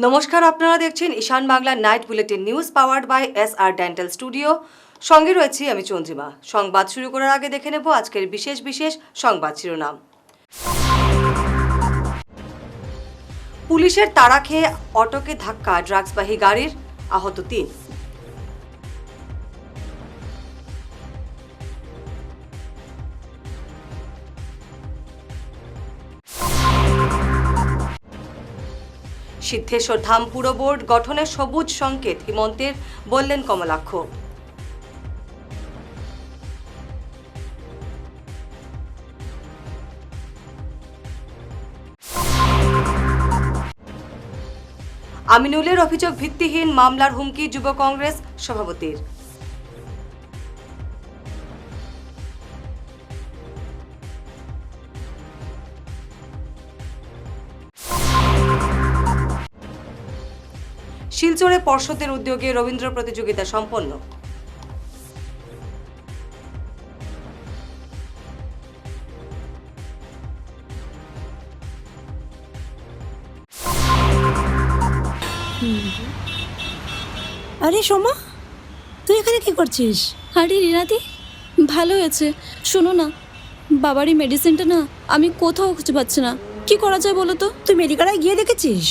নমস্কার, আপনারা দেখছেন Ishan Bangla night bulletin news powered by SR dental studio. সঙ্গে রয়েছি আমি চন্দ্রিমা। সংবাদ শুরু করার আগে দেখে নেব আজকের বিশেষ সংবাদ শিরোনাম। পুলিশের তাড়া খেয়ে অটোকে ধাক্কা ড্রাগসবাহী গাড়ির, আহত 3। সিদ্ধেশ্বর ধাম পুর বোর্ড গঠনের সবুজ সংকেত হিমন্তের, বললেন কমলাক্ষ। আমিনুলের অভিযোগ ভিত্তিহীন, মামলার হুমকি যুব কংগ্রেস সভাপতির। শিলচরে পর্ষদের উদ্যোগে রবীন্দ্র প্রতিযোগিতা সম্পন্ন। আরে সোমা, তুই এখানে কি করছিস? আরে রিনাদি, ভালো হয়েছে। শোনো না, বাবারই মেডিসিনটা না আমি কোথাও খুঁজে পাচ্ছি না। কি করা যায় বলো তো? তুই মেডিকেলায় গিয়ে দেখেছিস?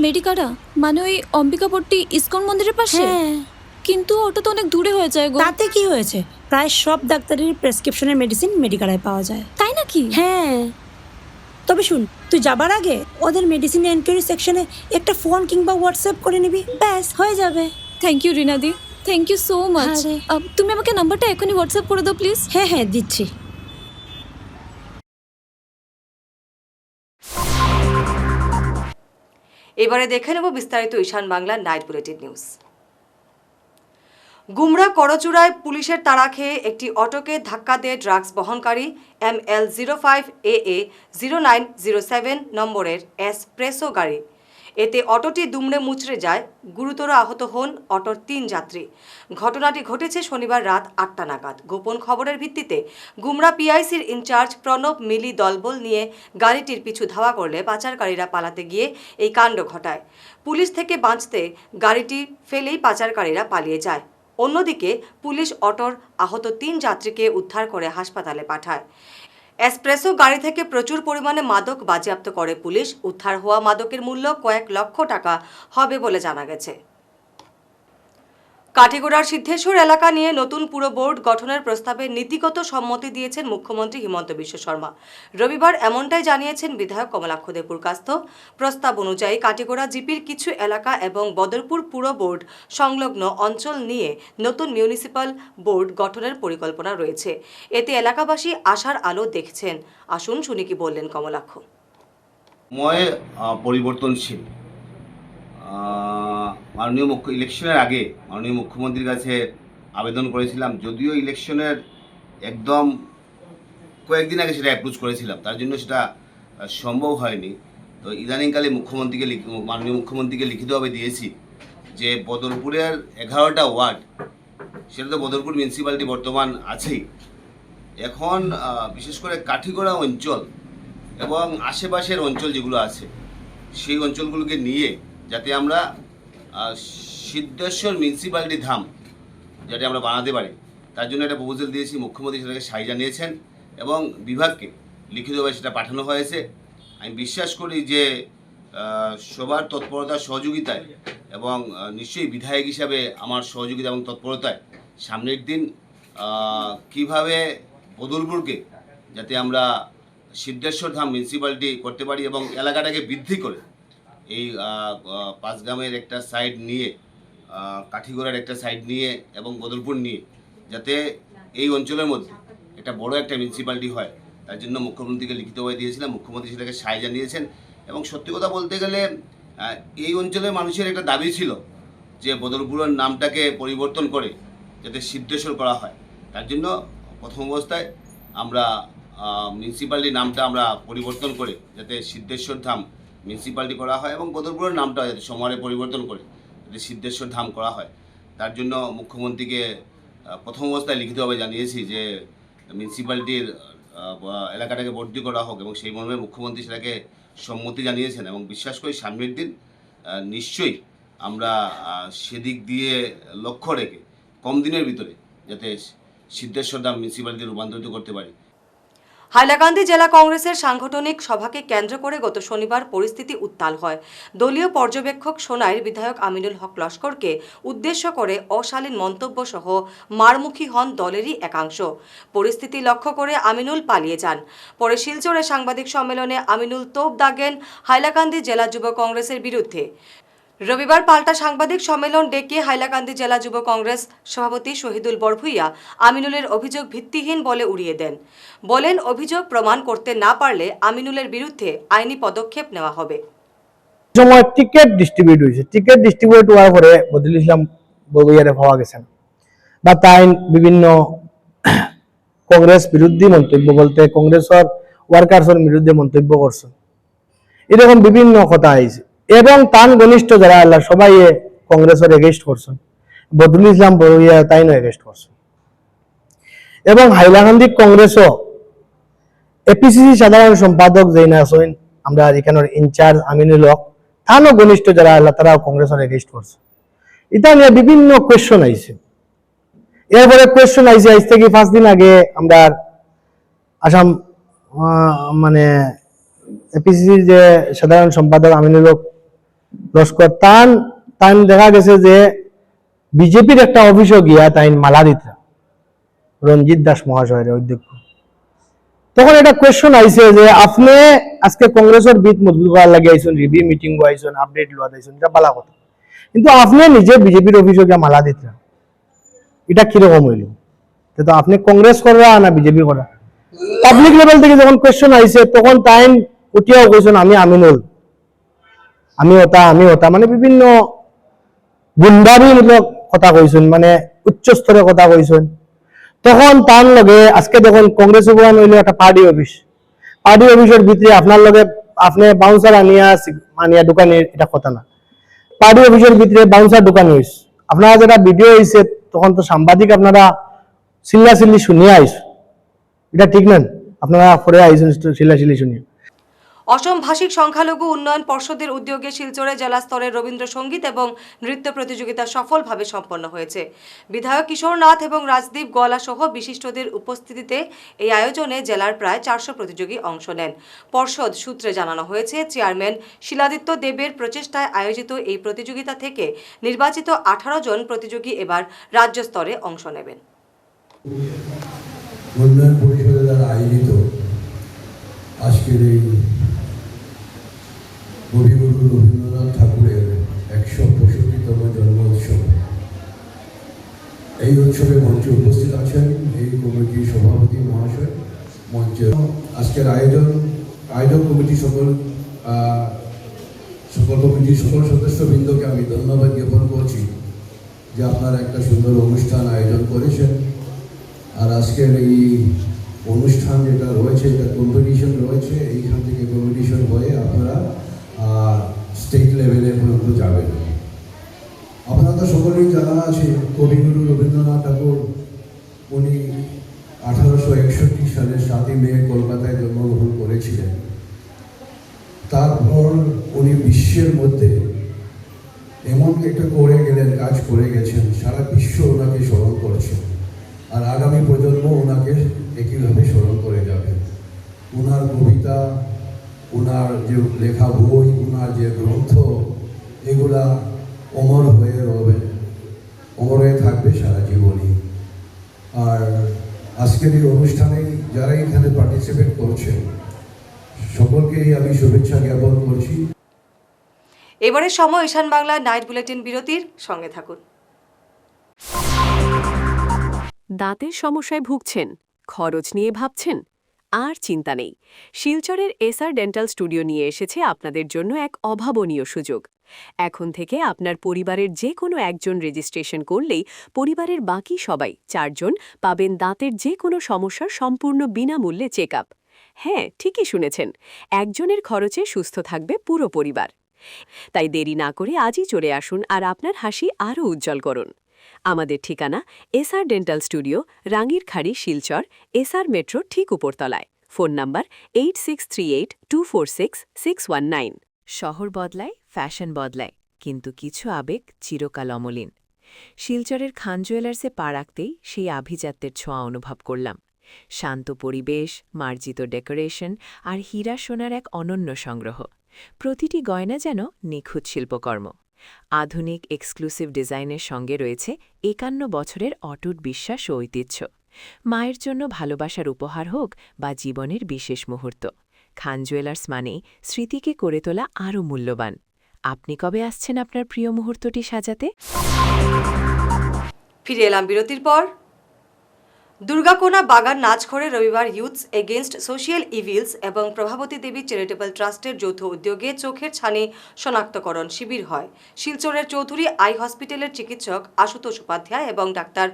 মেডিকাটা মানে ওই অম্বিকাপট্টি ইসকন মন্দিরের পাশে? হ্যাঁ। কিন্তু ওটা তো অনেক দূরে হয়ে যায় গো। তাতে কি হয়েছে? প্রায় সব ডাক্তারের প্রেসক্রিপশনের মেডিসিন মেডিকেলায় পাওয়া যায়। তাই নাকি? হ্যাঁ, তবে শুন, তুই যাবার আগে ওদের মেডিসিন এনকোয়ারি সেকশনে একটা ফোন কিংবা হোয়াটসঅ্যাপ করে নিবি, ব্যাস হয়ে যাবে। থ্যাংক ইউ রিনাদি, থ্যাংক ইউ সো মাচ। আরে। তুমি আমাকে নাম্বারটা এখনই হোয়াটসঅ্যাপ করে দাও প্লিজ। হ্যাঁ দিচ্ছি। এবারে দেখে নেব বিস্তারিত ঈশান বাংলা নাইট বুলেটিন নিউজ। গুমরা করচুরায় পুলিশের তাড়া খেয়ে একটি অটোকে ধাক্কা দিয়ে ড্রাগস বহনকারী ML05AA0907 নম্বরের এসপ্রেসো গাড়ি। এতে অটোটি দুমড়ে মুচড়ে যায়। গুরুতর আহত হন অটোর 3 যাত্রী। ঘটনাটি ঘটেছে শনিবার রাত 8টা নাগাদ। গোপন খবরের ভিত্তিতে গুমরা PICর ইনচার্জ প্রণব মিলি দলবল নিয়ে গাড়িটির পিছু ধাওয়া করলে পাচারকারীরা পালাতে গিয়ে এই কাণ্ড ঘটায়। পুলিশ থেকে বাঁচতে গাড়িটি ফেলেই পাচারকারীরা পালিয়ে যায়। অন্যদিকে পুলিশ অটোর আহত 3 যাত্রীকে উদ্ধার করে হাসপাতালে পাঠায়। এসপ্রেসো গাড়ি থেকে প্রচুর পরিমাণে মাদক বাজেয়াপ্ত করে পুলিশ। উদ্ধার হওয়া মাদকের মূল্য কয়েক লক্ষ টাকা হবে বলে জানা গেছে। কাঠিগড়ার সিদ্ধেশ্বর এলাকা নিয়ে নতুন পুর বোর্ড গঠনের প্রস্তাবে নীতিগত সম্মতি দিয়েছেন মুখ্যমন্ত্রী হিমন্ত বিশ্ব শর্মা। রবিবার এমনটাই জানিয়েছেন বিধায়ক কমলাক্ষ দেপুরকাস্ত। প্রস্তাব অনুযায়ী কাঠিগড়া জিপির কিছু এলাকা এবং বদরপুর পুর বোর্ড সংলগ্ন অঞ্চল নিয়ে নতুন মিউনিসিপাল বোর্ড গঠনের পরিকল্পনা রয়েছে। এতে এলাকাবাসী আশার আলো দেখছেন। আসুন শুনি কি বললেন কমলাক্ষ। পরিবর্তনশীল মাননীয় ইলেকশনের আগে মাননীয় মুখ্যমন্ত্রীর কাছে আবেদন করেছিলাম, যদিও ইলেকশনের একদম কয়েকদিন আগে সেটা অ্যাপ্রোচ করেছিলাম, তার জন্য সেটা সম্ভব হয়নি। তো ইদানিংকালে মাননীয় মুখ্যমন্ত্রীকে লিখিতভাবে দিয়েছি যে বদরপুরের 11টা ওয়ার্ড, সেটা তো বদরপুর মিউনিসিপ্যালিটি বর্তমান আছেই, এখন বিশেষ করে কাঠিগড়া অঞ্চল এবং আশেপাশের অঞ্চল যেগুলো আছে সেই অঞ্চলগুলোকে নিয়ে যাতে আমরা সিদ্ধেশ্বর মিউনিসিপ্যালিটি ধাম যাতে আমরা বানাতে পারি, তার জন্য একটা প্রপোজাল দিয়েছি। মুখ্যমন্ত্রী সেটাকে সাই জানিয়েছেন এবং বিভাগকে লিখিতভাবে সেটা পাঠানো হয়েছে। আমি বিশ্বাস করি যে সবার তৎপরতা সহযোগিতায় এবং নিশ্চয়ই বিধায়ক হিসাবে আমার সহযোগিতা এবং তৎপরতায় সামনের দিন কিভাবে বদরপুরকে যাতে আমরা সিদ্ধেশ্বর ধাম মিউনিসিপ্যালিটি করতে পারি এবং এলাকাটাকে বৃদ্ধি করে এই পাঁচগ্রামের একটা সাইড নিয়ে, কাঠিগড়ার একটা সাইড নিয়ে এবং বদরপুর নিয়ে যাতে এই অঞ্চলের মধ্যে একটা বড় একটা মিউনিসিপ্যালিটি হয়, তার জন্য মুখ্যমন্ত্রীকে লিখিতভাবে দিয়েছিলাম। মুখ্যমন্ত্রী সেটাকে সাই জানিয়েছেন এবং সত্যি কথা বলতে গেলে এই অঞ্চলের মানুষের একটা দাবি ছিল যে বদরপুরের নামটাকে পরিবর্তন করে যাতে সিদ্ধেশ্বর করা হয়। তার জন্য প্রথম অবস্থায় আমরা মিউনিসিপ্যালিটির নামটা আমরা পরিবর্তন করে যাতে সিদ্ধেশ্বর ধাম মিউনিসিপ্যালিটি করা হয় এবং বদরপুরের নামটা যাতে সময়ে পরিবর্তন করে যাতে সিদ্ধেশ্বর ধাম করা হয়, তার জন্য মুখ্যমন্ত্রীকে প্রথম অবস্থায় লিখিতভাবে জানিয়েছি যে মিউনিসিপ্যালিটির এলাকাটাকে বর্ধিত করা হোক এবং সেই মর্মে মুখ্যমন্ত্রী সেটাকে সম্মতি জানিয়েছেন এবং বিশ্বাস করি সামনের দিন নিশ্চয়ই আমরা সেদিক দিয়ে লক্ষ্য রেখে কম দিনের ভিতরে যাতে সিদ্ধেশ্বর ধাম মিউনিসিপ্যালিটি রূপান্তরিত করতে পারি। হাইলাকান্দি জেলা কংগ্রেসের সাংগঠনিক সভাকে কেন্দ্র করে গত শনিবার পরিস্থিতি উত্তাল হয়। দলীয় পর্যবেক্ষক সোনাইর বিধায়ক আমিনুল হক লস্করকে উদ্দেশ্য করে অশালীন মন্তব্য সহ মারমুখী হন দলেরই একাংশ। পরিস্থিতি লক্ষ্য করে আমিনুল পালিয়ে যান। পরে শিলচরে সাংবাদিক সম্মেলনে আমিনুল তোপ দাগেন হাইলাকান্দি জেলা যুব কংগ্রেসের বিরুদ্ধে। রবিবার পাল্টা সাংবাদিক সম্মেলন ডেকে হাইলাকান্দি জেলা যুব কংগ্রেস সভাপতি শহীদুল বরভুইয়া আমিনুলের অভিযোগ ভিত্তিহীন বলে উড়িয়ে দেন। বলেন, অভিযোগ প্রমাণ করতে না পারলে আমিনুলের বিরুদ্ধে আইনি পদক্ষেপ নেওয়া হবে। সময় টিকেট ডিস্ট্রিবিউট হয়েছে, টিকেট ডিস্ট্রিবিউট হওয়ার পরে বদরুল ইসলাম বরভুইয়ারে পাওয়া গেছেন বা তাই বিভিন্ন কংগ্রেস বিরোধী মন্তব্য বলতে কংগ্রেসের ওয়ার্কার্সের বিরুদ্ধে মন্তব্য করছেন, এরকম বিভিন্ন কথা আইছে এবং তান ঘনিষ্ঠ যারা আল্লাহ সবাই কংগ্রেসের এগেস্ট করছেন, বদরুল ইসলাম বরভুইয়া তাইনও এগেস্ট করছেন এবং হাইলাকান্দি কংগ্রেসও এপিসিসি সাধারণ সম্পাদক যেইনা আছেন আমরা এখানের ইনচার্জ আমিনুল হক তানও ঘনিষ্ঠ যারা আল্লাহ তারাও কংগ্রেসের এগেস্ট করছে। এটা নিয়ে বিভিন্ন কোয়েশ্চন আইছে। এরপরে কোয়েশ্চন আইছে আজ থেকে 5 দিন আগে আমরা আসাম মানে এপিসিসির যে সাধারণ সম্পাদক আমিনুল হক লস্কর তান দেখা গেছে যে বিজেপির একটা অফিসও গিয়া তাইন মালা দিতা রঞ্জিত দাস মহাশয়ের অধ্যক্ষ। তখন এটা কোয়েশ্চন আইছে যে আপনি আজকে কংগ্রেসের বিট মজবুত করার লাগে আইছেন, রিভিউ মিটিং আইছেন, আপডেট লওয়া আইছেন, এটা ভালো কথা, কিন্তু আপনি নিজে বিজেপির অফিসে গিয়া মালা দিতা, এটা কিরকম হইল? তো আপনি কংগ্রেস করা না বিজেপি করা? পাবলিক লেভেল থেকে যখন কোয়েশ্চন আইছে তখন টাইম উঠিয়াও কইছেন আমি আমিনুল, আমি ওটা মানে বিভিন্ন গুন্ডারিমূলক কথা কইছেন, মানে উচ্চ স্তরের কথা কইছেন। তখন তার লগে আজকে দেখুন কংগ্রেস ভবন হইল একটা পার্টি অফিস, পার্টি অফিসের ভিতরে আপনার লগে আপনি বাউন্সার আনিয়া দোকানে, এটা কথা না। পার্টি অফিসের ভিতরে বাউন্সার দোকান হয়েছে, আপনারা যেটা ভিডিও হয়েছে তখন তো সাংবাদিক আপনারা চিল্লাচিল্লি শুনিয়ে আইস, এটা ঠিক না, আপনারা পরে আইসেন চিল্লাচিল্লি শুনিয়ে। অসম ভাষিক সংখ্যালঘু উন্নয়ন পর্ষদের উদ্যোগে শিলচরে জেলা স্তরের রবীন্দ্রসঙ্গীত এবং নৃত্য প্রতিযোগিতা সফলভাবে সম্পন্ন হয়েছে। বিধায়ক কিশোর নাথ এবং রাজদীপ গোয়ালা সহ বিশিষ্টদের উপস্থিতিতে এই আয়োজনে জেলার প্রায় 400 প্রতিযোগী অংশ নেন। পর্ষদ সূত্রে জানানো হয়েছে, চেয়ারম্যান শিলাদিত্য দেবের প্রচেষ্টায় আয়োজিত এই প্রতিযোগিতা থেকে নির্বাচিত 18 জন প্রতিযোগী এবার রাজ্য স্তরে অংশ নেবেন। উন্নয়ন পরিষদের দ্বারা আয়োজিত আজকের এই কবিগুরু রবীন্দ্রনাথ ঠাকুরের 165তম জন্ম উৎসব, এই উৎসবে মঞ্চে উপস্থিত আছেন এই কমিটির সভাপতি মহাশয়, মঞ্চে আজকের আয়োজক কমিটি সকল কমিটির সকল সদস্যবৃন্দকে আমি ধন্যবাদ জ্ঞাপন করছি যে আপনারা একটা সুন্দর অনুষ্ঠান আয়োজন করেছেন। আর আজকের এই অনুষ্ঠান যেটা রয়েছে, এটা কম্পিটিশন রয়েছে, এইখান থেকে কম্পিটিশন হয়ে আপনারা স্টেট লেভেলে পর্যন্ত যাবেন। আপনারা তো সকলেই জানা আছে কবিগুরু রবীন্দ্রনাথ ঠাকুর উনি 1861 সালের 7ই মে কলকাতায় জন্মগ্রহণ করেছিলেন। তারপর উনি বিশ্বের মধ্যে এমন একটা কাজ করে গেছেন, সারা বিশ্ব ওনাকে স্মরণ করছেন আর আগামী প্রজন্ম ওনাকে একইভাবে স্মরণ করে যাবে। ওনার কবিতা, ওনার যে লেখা বই, ওনার যে গ্রন্থ, এগুলা অমর হয়ে থাকবে সারা জীবনই। আর আজকের এই অনুষ্ঠানে যারা এখানে পার্টিসিপেট করছেন সকলকেই আমি শুভেচ্ছা জ্ঞাপন করছি। এবারের সময় ঈশান বাংলা নাইট বুলেটিন বিরতির সঙ্গে থাকুন। দাঁতের সমস্যায় ভুগছেন, খরচ নিয়ে ভাবছেন? আর চিন্তা নেই, শিলচরের এসআর ডেন্টাল স্টুডিও নিয়ে এসেছে আপনাদের জন্য এক অভাবনীয় সুযোগ। এখন থেকে আপনার পরিবারের যে কোনো একজন রেজিস্ট্রেশন করলেই পরিবারের বাকি সবাই 4 জন পাবেন দাঁতের যে কোনো সমস্যার সম্পূর্ণ বিনামূল্যে চেক আপ। হ্যাঁ, ঠিকই শুনেছেন, একজনের খরচে সুস্থ থাকবে পুরো পরিবার। তাই দেরি না করে আজই চলে আসুন আর আপনার হাসি আরও উজ্জ্বল করুন। আমাদের ঠিকানা SR dental studio, Rangirkhari, Silchar, SR metro ঠিক উপরতলায়। Phone number 8638246619। শহর বদলায়, ফ্যাশন বদলায়, কিন্তু কিছু আবেগ চিরকাল অমলিন। শিলচরের খান জুয়েলার্সে পা রাখতেই সেই আভিজাত্যের ছোঁয়া অনুভব করলাম। শান্ত পরিবেশ, মার্জিত ডেকোরেশন আর হীরা সোনার এক অনন্য সংগ্রহ। প্রতিটি গয়না যেন নিখুঁত শিল্পকর্ম। আধুনিক এক্সক্লুসিভ ডিজাইনের সঙ্গে রয়েছে 51 বছরের অটুট বিশ্বাস ও ঐতিহ্য। মায়ের জন্য ভালোবাসার উপহার হোক বা জীবনের বিশেষ মুহূর্ত, খান জুয়েলার্স মানেই স্মৃতিকে করে তোলা আরও মূল্যবান। আপনি কবে আসছেন আপনার প্রিয় মুহূর্তটি সাজাতে? ফিরে এলাম বিরতির পর। দুর্গাকোনা বাগান নাচঘরে রবিবার ইউথস এগেইনস্ট সোশিয়াল ইভিলস এবং প্রভাবতী দেবী চ্যারিটেবল ট্রাস্টের যৌথ উদ্যোগে চোখের ছানি শনাক্তকরণ শিবির হয়। শিলচরের চৌধুরী আই হসপিটালের চিকিৎসক আশুতোষ উপাধ্যায় এবং ডাক্তার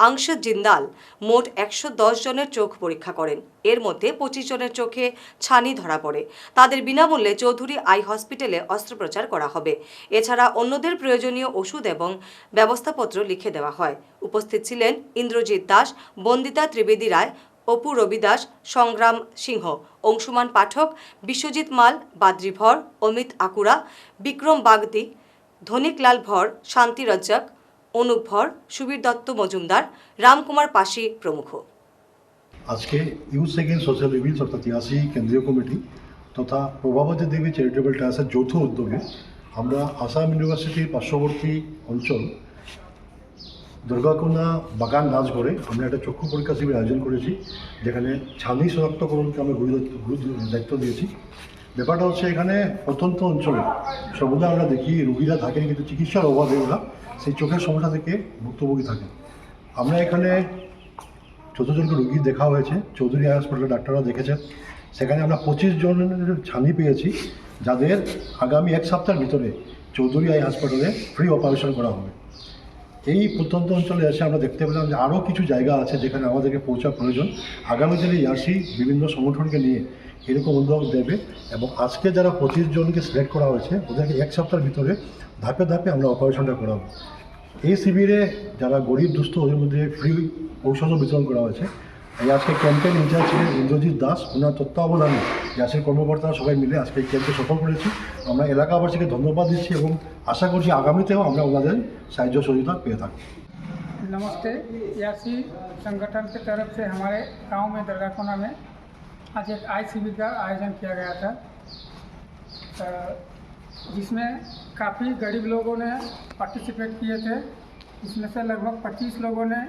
আংশদ জিন্দাল মোট 110 জনের চোখ পরীক্ষা করেন। এর মধ্যে 25 জনের চোখে ছানি ধরা পড়ে। তাদের বিনামূল্যে চৌধুরী আই হসপিটালে অস্ত্রোপচার করা হবে। এছাড়া অন্যদের প্রয়োজনীয় ওষুধ এবং ব্যবস্থাপত্র লিখে দেওয়া হয়। উপস্থিত ছিলেন ইন্দ্রজিৎ দাস, বন্দিতা ত্রিবেদী রায়, অপু রবি দাস, সংগ্রাম সিংহ, অংশুমান পাঠক, বিশ্বজিৎ মাল, বাদ্রি ভর, অমিত আকুরা, বিক্রম বাগদি, ধনিকলাল ভর, শান্তি রজ্জাক, অনুপ ভর, সুবীর দত্ত মজুমদার, রামকুমার পাশি প্রমুখ। আজকে ইউথ এগেইনস্ট সোশ্যাল ইভিলস অর্থাৎ ইয়াসি কেন্দ্রীয় কমিটি তথা প্রভাবতী দেবী চ্যারিটেবল ট্রাস্টের যৌথ উদ্যোগে আমরা আসাম ইউনিভার্সিটির পার্শ্ববর্তী অঞ্চল দুর্গাকোনা বাগান নাচঘরে আমরা একটা চক্ষু পরীক্ষা শিবির আয়োজন করেছি, যেখানে ছানি শনাক্তকরণকে আমরা গুরু দায়িত্ব দিয়েছি। ব্যাপারটা হচ্ছে এখানে প্রত্যন্ত অঞ্চলে সর্বদা আমরা দেখি রুগীরা থাকেন, কিন্তু চিকিৎসার অভাবে ওরা সেই চোখের সমস্যা থেকে ভুক্তভোগী থাকেন। আমরা এখানে 14 জনকে রুগী দেখা হয়েছে, চৌধুরী আই হাসপাতালের ডাক্তাররা দেখেছেন। সেখানে আমরা 25 জনের ছানি পেয়েছি, যাদের আগামী 1 সপ্তাহের ভিতরে চৌধুরী আই হাসপাতালে ফ্রি অপারেশন করা হবে। এই প্রত্যন্ত অঞ্চলে এসে আমরা দেখতে পেলাম যে আরও কিছু জায়গা আছে যেখানে আমাদেরকে পৌঁছা প্রয়োজন। আগামী দিনে ইয়াসি বিভিন্ন সংগঠনকে নিয়ে এরকম উদ্যোগ দেবে এবং আজকে যারা 25 জনকে সিলেক্ট করা হয়েছে ওদেরকে 1 সপ্তাহের ভিতরে ধাপে ধাপে আমরা অপারেশনটা করাবো। এই শিবিরে যারা গরিব দুস্থ ওদের মধ্যে ফ্রি ঔষধও বিতরণ করা হয়েছে। এই আজকে ক্যাম্পেইন ইনচার্জ ছিলেন ইন্দ্রজিৎ দাস, ওনার তত্ত্বাবধানে ইয়াসির কর্মকর্তারা সবাই মিলে আজকে এই ক্যাম্পে সফল করেছি। আমরা এলাকাবাসীকে ধন্যবাদ দিচ্ছি এবং আশা করছি আগামীতেও আমরা ওনাদের সাহায্য সহযোগিতা पेय থাকব। नमस्ते। यासी संगठन की तरफ से हमारे गांव में दुर्गाकोना में आज एक आई शिविर का आयोजन किया गया था, जिसमें काफ़ी गरीब लोगों ने पार्टिसिपेट किए थे। इसमें से लगभग 25 लोगों ने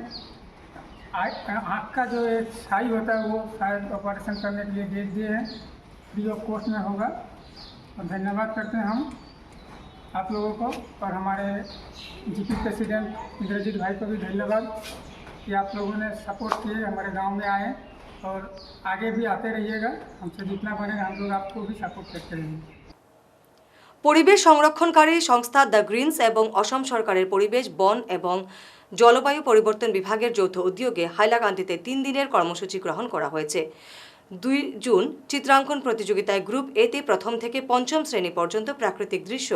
आँख का जो एक छाई होता है वो शायद ऑपरेशन करने के लिए भेज दिए हैं, फ्री ऑफ कॉस्ट में होगा। और धन्यवाद करते हैं हम आप लोगों को और हमारे जीपी प्रेसिडेंट इंद्रजीत भाई को भी धन्यवाद कि आप लोगों ने सपोर्ट किए, हमारे गांव में आए और आगे भी आते रहिएगा। हमसे जितना बनेगा हम लोग आपको भी सपोर्ट करते रहेंगे। পরিবেশ সংরক্ষণকারী সংস্থা দ্য গ্রিনস এবং অসম সরকারের পরিবেশ, বন এবং জলবায়ু পরিবর্তন বিভাগের যৌথ উদ্যোগে হাইলাকান্দিতে 3 দিনের কর্মসূচি গ্রহণ করা হয়েছে। 2 জুন চিত্রাঙ্কন প্রতিযোগিতায় গ্রুপ এতে প্রথম থেকে পঞ্চম শ্রেণী পর্যন্ত প্রাকৃতিক দৃশ্য,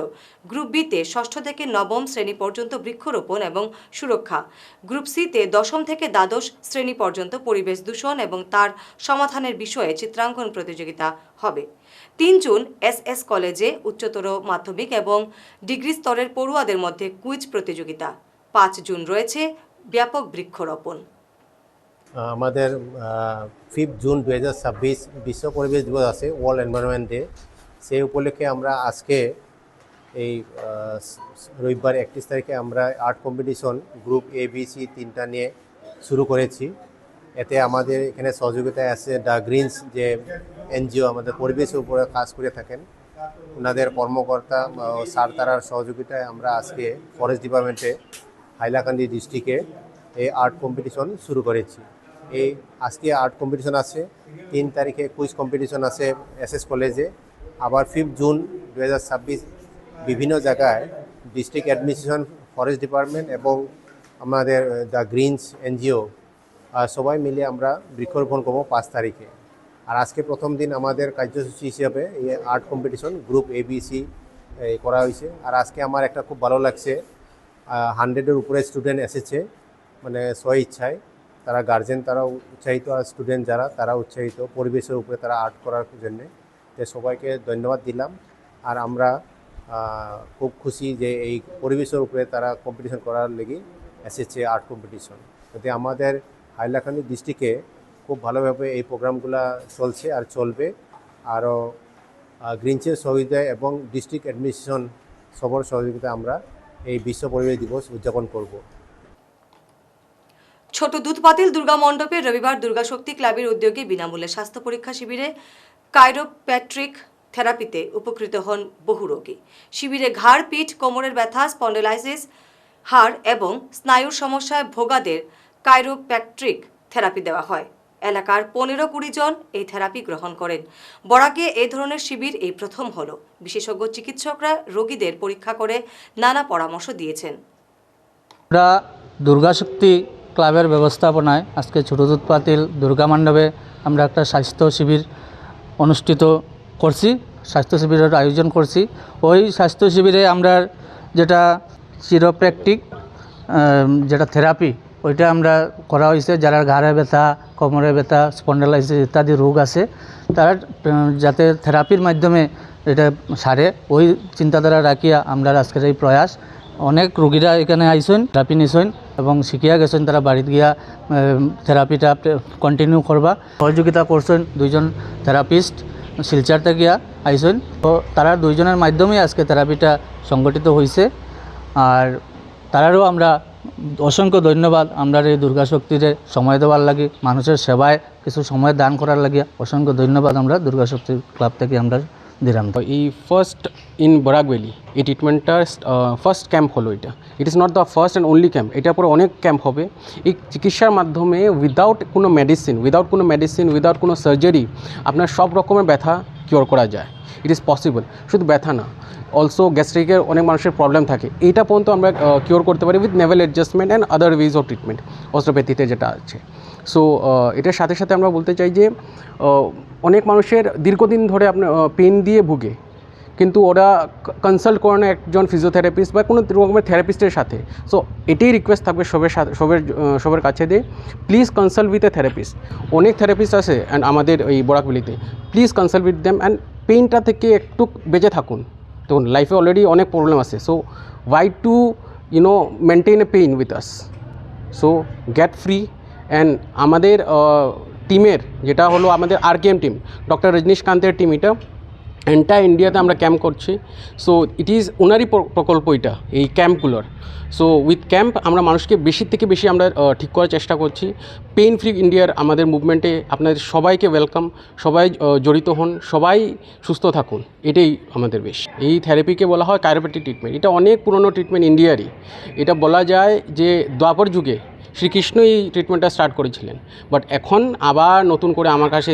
গ্রুপ বিতে ষষ্ঠ থেকে নবম শ্রেণী পর্যন্ত বৃক্ষরোপণ এবং সুরক্ষা, গ্রুপ সিতে দশম থেকে দ্বাদশ শ্রেণী পর্যন্ত পরিবেশ দূষণ এবং তার সমাধানের বিষয়ে চিত্রাঙ্কন প্রতিযোগিতা হবে। 3 জুন এসএস কলেজে উচ্চতর মাধ্যমিক এবং ডিগ্রি স্তরের পড়ুয়াদের মধ্যে কুইজ প্রতিযোগিতা। 5 জুন রয়েছে ব্যাপক বৃক্ষরোপণ। আমাদের 5 জুন 2026 বিশ্ব পরিবেশ দিবস আছে, ওয়ার্ল্ড এনভায়রনমেন্ট ডে। সেই উপলক্ষে আমরা আজকে এই রবিবার 31 তারিখে আমরা art competition group A B C 3টা নিয়ে শুরু করেছি। এতে আমাদের এখানে সহযোগিতায় আছে দ্য গ্রিনস, যে এনজিও আমাদের পরিবেশের উপরে কাজ করে থাকেন, ওনাদের কর্মকর্তা স্যার তারার সহযোগিতায় আমরা আজকে ফরেস্ট ডিপার্টমেন্টে হাইলাকান্দি ডিস্ট্রিক্টে এই আর্ট কম্পিটিশন শুরু করেছি। এই আজকে আর্ট কম্পিটিশন আছে, 3 তারিখে কুইজ কম্পিটিশন আছে এসএস কলেজে। আবার 5 জুন 2026 বিভিন্ন জায়গায় ডিস্ট্রিক্ট অ্যাডমিনিস্ট্রেশন, ফরেস্ট ডিপার্টমেন্ট এবং আমাদের দ্য গ্রিনস এনজিও সবাই মিলে আমরা বৃক্ষরোপণ করবো 5 তারিখে। আর আজকে প্রথম দিন আমাদের কার্যসূচি হিসেবে এই আর্ট কম্পিটিশন গ্রুপ এবিসি করা হয়েছে। আর আজকে আমার একটা খুব ভালো লাগছে, 100-এর উপরে স্টুডেন্ট এসেছে, মানে স্বইচ্ছায়। তারা গার্জেন, তারাও উৎসাহিত, আর স্টুডেন্ট যারা তারা উৎসাহিত পরিবেশের উপরে তারা আর্ট করার জন্যে। তো সবাইকে ধন্যবাদ দিলাম। আর আমরা খুব খুশি যে এই পরিবেশের উপরে তারা কম্পিটিশন করার লেগে এসেছে আর্ট কম্পিটিশন। যাতে আমাদের হাইলাকান্দি ডিস্ট্রিক্টে খুব ভালোভাবে এই প্রোগ্রামগুলো চলছে আর চলবে। আরও গ্রিনচের সহযোগিতায় এবং ডিস্ট্রিক্ট অ্যাডমিনিস্ট্রেশন সবার সহযোগিতায় আমরা এই বিশ্ব পরিবেশ দিবস উদযাপন করব। ছোট দুধপাতিল দুর্গা মণ্ডপে রবিবার দুর্গা শক্তি ক্লাবের উদ্যোগে বিনামূল্যে স্বাস্থ্য পরীক্ষা শিবিরে কাইরোপ্যাট্রিক থেরাপিতে উপকৃত হন বহু রোগী। শিবিরে ঘাড়, পিঠ, কোমরের ব্যথা, স্পন্ডেলাইসিস, হাড় এবং স্নায়ুর সমস্যায় ভোগাদের কাইরোপ্যাট্রিক থেরাপি দেওয়া হয়। এলাকার 15-20 জন এই থেরাপি গ্রহণ করেন। বরাকে এই ধরনের শিবির এই প্রথম হলো। বিশেষজ্ঞ চিকিৎসকরা রোগীদের পরীক্ষা করে নানা পরামর্শ দিয়েছেন। আমরা দুর্গাশক্তি ক্লাবের ব্যবস্থাপনায় আজকে ছোট দুধপাতিল দুর্গা মণ্ডপে আমরা একটা স্বাস্থ্য শিবির অনুষ্ঠিত করছি, স্বাস্থ্য শিবিরের আয়োজন করছি। ওই স্বাস্থ্য শিবিরে আমরা যেটা চিরোপ্র্যাকটিক যেটা থেরাপি ওইটা আমরা করা হয়েছে। যারা ঘাড়ে ব্যথা, কোমরে ব্যথা, স্পন্ডেলাইসিস ইত্যাদি রোগ আছে তারা যাতে থেরাপির মাধ্যমে এটা সারে, ওই চিন্তাধারা রাখিয়া আমরা আজকের এই প্রয়াস। অনেক রোগীরা এখানে আইসেন, থেরাপি নিছেন এবং শিখিয়া গেছেন, তারা বাড়িতে গিয়া থেরাপিটা কন্টিনিউ করবা। সহযোগিতা করছেন 2 জন থেরাপিস্ট শিলচর থেকে আইসেন। তো তারা 2 জনের মাধ্যমে আজকে থেরাপিটা সংগঠিত হয়েছে। আর তারারও আমরা অসংখ্য ধন্যবাদ। আমরা এই দুর্গা শক্তিরে সময় দেওয়ার লাগে, মানুষের সেবায় কিছু সময় দান করার লাগে অসংখ্য ধন্যবাদ আমরা দুর্গা শক্তি ক্লাব থেকে আমরা দিলাম। এই ফার্স্ট ইন বরাক ভ্যালি এই ট্রিটমেন্টটার ফার্স্ট ক্যাম্প হলো এটা। It is not the first and only camp, এটার পরে অনেক ক্যাম্প হবে। এই চিকিৎসার মাধ্যমে উইদাউট কোনো মেডিসিন, উইদাউট কোনো সার্জারি আপনার সব রকমের ব্যথা কিওর করা যায়। It is possible. শুধু ব্যথা না, অলসো গ্যাস্ট্রিকের অনেক মানুষের প্রবলেম থাকে, এইটা পর্যন্ত আমরা কিওর করতে পারি with navel adjustment and other ways of treatment অস্ট্রোপ্যাথিতে যেটা আছে। সো এটার সাথে সাথে আমরা বলতে চাই যে অনেক মানুষের দীর্ঘদিন ধরে আপনার পেন দিয়ে ভুগে, কিন্তু ওরা কনসাল্ট করে না একজন ফিজিওথেরাপিস্ট বা কোনো রকমের থেরাপিস্টের সাথে। সো এটাই রিকোয়েস্ট থাকবে সবার কাছে দিয়ে, please consult with a therapist. অনেক থেরাপিস্ট আছে অ্যান্ড আমাদের এই বরাকভ্যালিতে, please consult with them and পেইনটা থেকে একটু বেঁচে থাকুন। দেখুন লাইফে অলরেডি অনেক প্রবলেম আছে, so why to maintain a pain with us. So get free. And আমাদের টিমের যেটা হলো আমাদের RKM টিম, ডক্টর রজনীশকান্তের টিম, এটা এন্টায়ার ইন্ডিয়াতে আমরা ক্যাম্প করছি। সো ইট ইজ ওনারই প্রকল্প এটা, এই ক্যাম্পগুলোর। সো উইথ ক্যাম্প আমরা মানুষকে বেশি থেকে বেশি আমরা ঠিক করার চেষ্টা করছি। পেইন ফ্রি ইন্ডিয়ার আমাদের মুভমেন্টে আপনাদের সবাইকে ওয়েলকাম। সবাই জড়িত হন, সবাই সুস্থ থাকুন, এটাই আমাদের বেশ। এই থেরাপিকে বলা হয় কাইরোপ্র্যাকটিক ট্রিটমেন্ট। এটা অনেক পুরনো ট্রিটমেন্ট ইন্ডিয়ারই। এটা বলা যায় যে দ্বাপর যুগে শ্রীকৃষ্ণ এই ট্রিটমেন্টটা স্টার্ট করেছিলেন, বাট এখন আবার নতুন করে আমাদের কাছে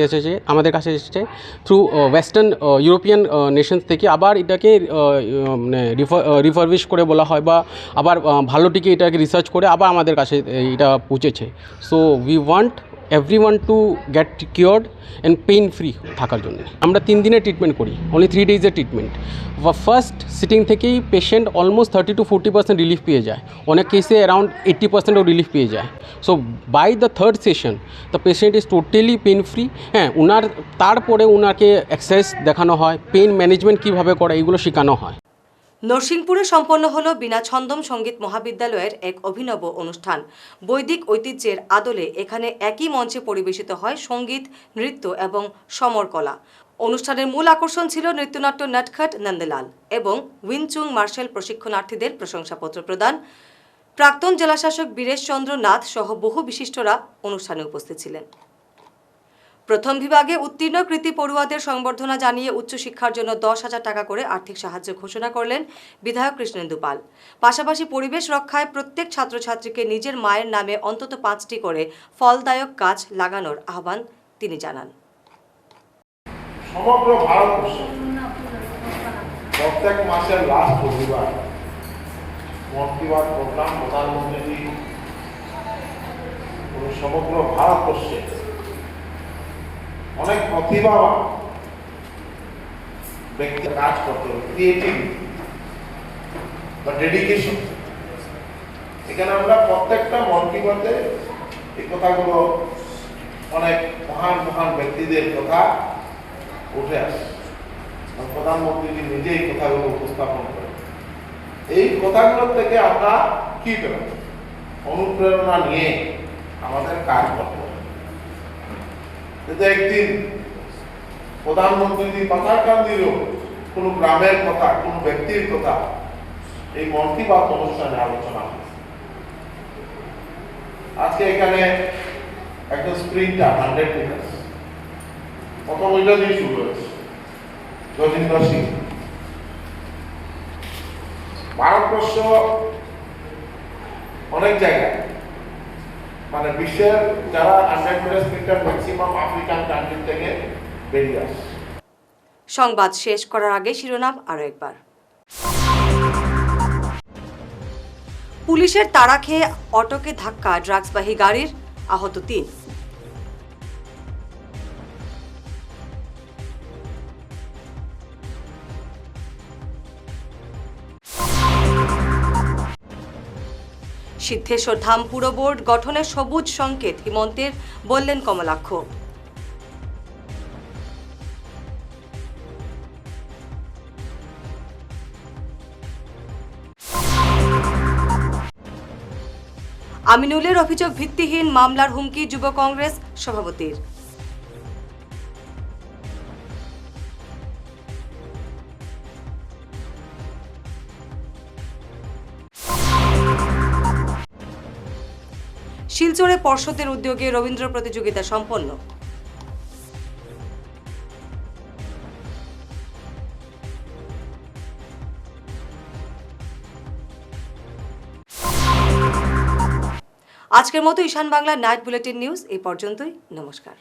এসেছে থ্রু ওয়েস্টার্ন ইউরোপিয়ান নেশনস থেকে। আবার এটাকে রিফারবিশ করে বলা হয়, বা আবার ভালোটিকে এটাকে রিসার্চ করে আবার আমাদের কাছে এটা পৌঁছেছে। So we want everyone to get cured and pain free থাকার জন্য। আমরা 3 দিনের ট্রিটমেন্ট করি, অনলি 3 ডেজের ট্রিটমেন্ট। ফার্স্ট সিটিং থেকেই পেশেন্ট অলমোস্ট 30 to 40% রিলিফ পেয়ে যায়, অনেক কেসে অ্যারাউন্ড 80%ও রিলিফ পেয়ে যায়। So by the third session the patient is totally pain free. হ্যাঁ, তারপরে ওনাকে এক্সারসাইজ দেখানো হয়, পেইন ম্যানেজমেন্ট কীভাবে করে এইগুলো শেখানো হয়। নরসিংপুরে সম্পন্ন হলো বিনা ছন্দম সঙ্গীত মহাবিদ্যালয়ের এক অভিনব অনুষ্ঠান। বৈদিক ঐতিহ্যের আদলে এখানে একই মঞ্চে পরিবেশিত হয় সঙ্গীত, নৃত্য এবং সমর কলা। অনুষ্ঠানের মূল আকর্ষণ ছিল নৃত্যনাট্য নটখট নন্দলাল এবং উইনচুং মার্শাল প্রশিক্ষণার্থীদের প্রশংসাপত্র প্রদান। প্রাক্তন জেলাশাসক বীরেশ চন্দ্র নাথ সহ বহু বিশিষ্টরা অনুষ্ঠানে উপস্থিত ছিলেন। প্রথম বিভাগে উত্তীর্ণ কৃতি পড়ুয়াদের সংবর্ধনা জানিয়ে উচ্চশিক্ষার জন্য 10,000 টাকা করে আর্থিক সাহায্য ঘোষণা করলেন বিধায়ক কৃষ্ণেন্দু পাল। পাশাপাশি পরিবেশ রক্ষায় প্রত্যেক ছাত্রছাত্রীকে নিজের মায়ের নামে অন্তত 5টি করে ফলদায়ক গাছ লাগানোর আহ্বান তিনি জানান। সমগ্র ভারতবর্ষে প্রত্যেক মাসের লাস্ট রবিবার মন কি বাত প্রোগ্রাম প্রধানমন্ত্রী সমগ্র ভারতবর্ষে অনেক প্রতিভাবান ব্যক্তি কাজ করতে হবে, ক্রিয়েটিভ বা ডেডিকেশন। এখানে আমরা প্রত্যেকটা মন কি বাতে এই কথাগুলো অনেক মহান মহান ব্যক্তিদের কথা উঠে আসে। প্রধানমন্ত্রী নিজেই কথাগুলো উপস্থাপন করেন। এই কথাগুলোর থেকে আমরা কি পেলাম? অনুপ্রেরণা নিয়ে আমাদের কাজ করতে হবে। কিন্তু একদিন প্রধানমন্ত্রী পাথারকান্দিরও কোনো গ্রামের কথা, কোনো ব্যক্তির কথা এই মন কি বাত অনুষ্ঠানে আলোচনা হয়েছে। আজকে এখানে একজন স্প্রিন্টার 100 মিটার প্রথম ওইটা দিয়ে শুরু হয়েছে, যতীন্দ্র সিং। ভারতবর্ষ অনেক জায়গায় মানে বিশ্বের যারা 100 meter sprinter maximum African country থেকে বেরিয়ে আসে। সংবাদ শেষ করার আগে শিরোনাম আরও একবার। পুলিশের তাড়া খেয়ে অটোকে ধাক্কা ড্রাগসবাহী গাড়ির, আহত 3। সিদ্ধেশ্বর ধাম পুর বোর্ড গঠনের সবুজ সংকেত হিমন্তের, বললেন কমলাক্ষ। আমিনুলের অভিযোগ ভিত্তিহীন, মামলার হুমকি যুব কংগ্রেস সভাপতির। শিলচরে পর্ষদের উদ্যোগে রবীন্দ্র প্রতিযোগিতা সম্পন্ন। আজকের মতো ঈশান বাংলা নাইট বুলেটিন নিউজ এই পর্যন্তই। নমস্কার।